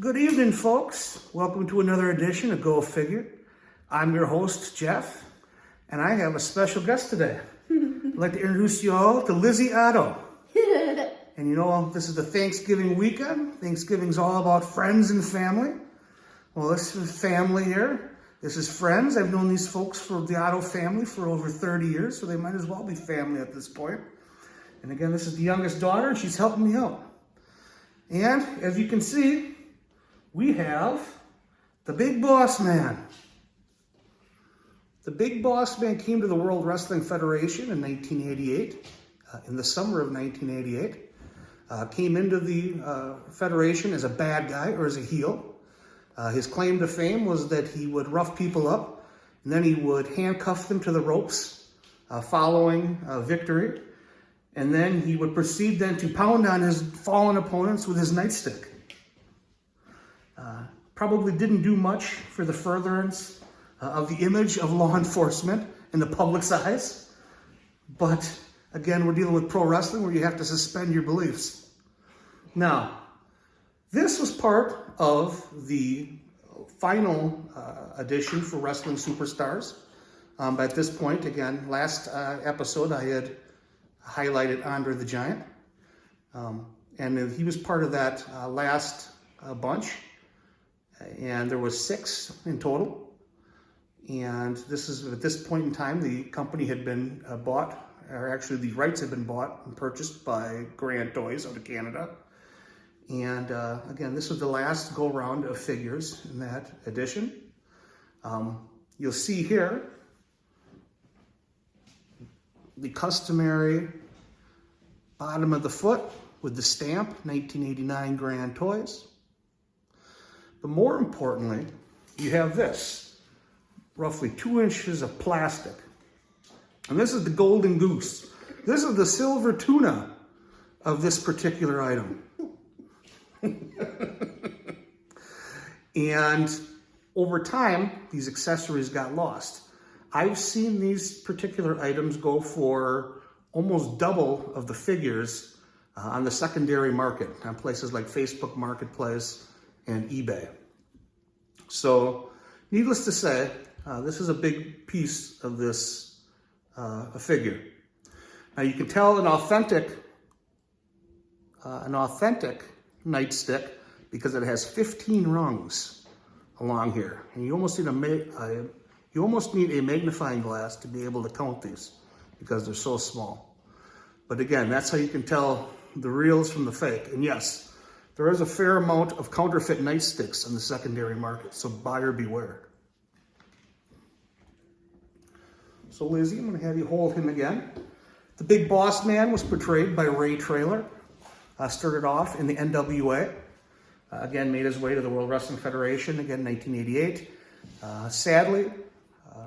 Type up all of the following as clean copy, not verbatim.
Good evening, folks. Welcome to another edition of Go Figure. I'm your host, Jeff, and I have a special guest today. I'd like to introduce you all to Lizzie Otto. And you know, this is the Thanksgiving weekend. Thanksgiving's all about friends and family. Well, this is family here. This is friends. I've known these folks for the Otto family for over 30 years, so they might as well be family at this point. And again, this is the youngest daughter, and she's helping me out. And as you can see, we have the Big Boss Man. The Big Boss Man came to the World Wrestling Federation in 1988, in the summer of 1988. Came into the Federation as a bad guy, or as a heel. His claim to fame was that he would rough people up, and then he would handcuff them to the ropes following victory. And then he would proceed then to pound on his fallen opponents with his nightstick. Probably didn't do much for the furtherance of the image of law enforcement in the public's eyes. But again, we're dealing with pro wrestling where you have to suspend your beliefs. Now, this was part of the final edition for Wrestling Superstars. But at this point, again, last episode I had highlighted Andre the Giant. And he was part of that last bunch. And there was 6 in total. And this is, at this point in time, the company had been bought, or actually the rights had been bought and purchased by Grand Toys out of Canada. And again, this was the last go-round of figures in that edition. You'll see here the customary bottom of the foot with the stamp, 1989 Grand Toys. But more importantly, you have this, roughly 2 inches of plastic. And this is the golden goose. This is the silver tuna of this particular item. And over time, these accessories got lost. I've seen these particular items go for almost double of the figures on the secondary market, on places like Facebook Marketplace and eBay. So, needless to say, this is a big piece of this figure. Now you can tell an authentic nightstick because it has 15 rungs along here, and you almost need a magnifying glass to be able to count these because they're so small. But again, that's how you can tell the reals from the fake. And yes, there is a fair amount of counterfeit nightsticks on the secondary market, so buyer beware. So Lizzie, I'm going to have you hold him again. The Big Boss Man was portrayed by Ray Traylor. Started off in the NWA. Again, made his way to the World Wrestling Federation, again, 1988. Sadly,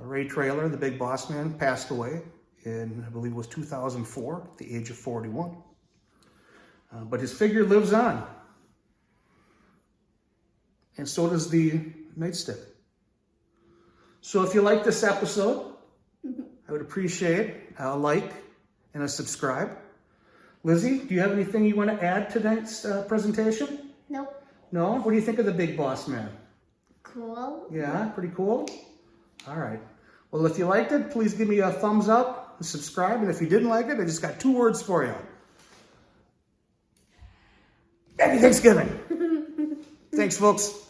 Ray Traylor, the Big Boss Man, passed away in, I believe it was 2004, at the age of 41. But his figure lives on. And so does the nightstick. So if you like this episode, I would appreciate a like and a subscribe. Lizzie, do you have anything you want to add to tonight's presentation? Nope. No? What do you think of the Big Boss Man? Cool. Yeah, pretty cool? All right. Well, if you liked it, please give me a thumbs up and subscribe. And if you didn't like it, I just got 2 words for you. Happy Thanksgiving. Thanks, folks.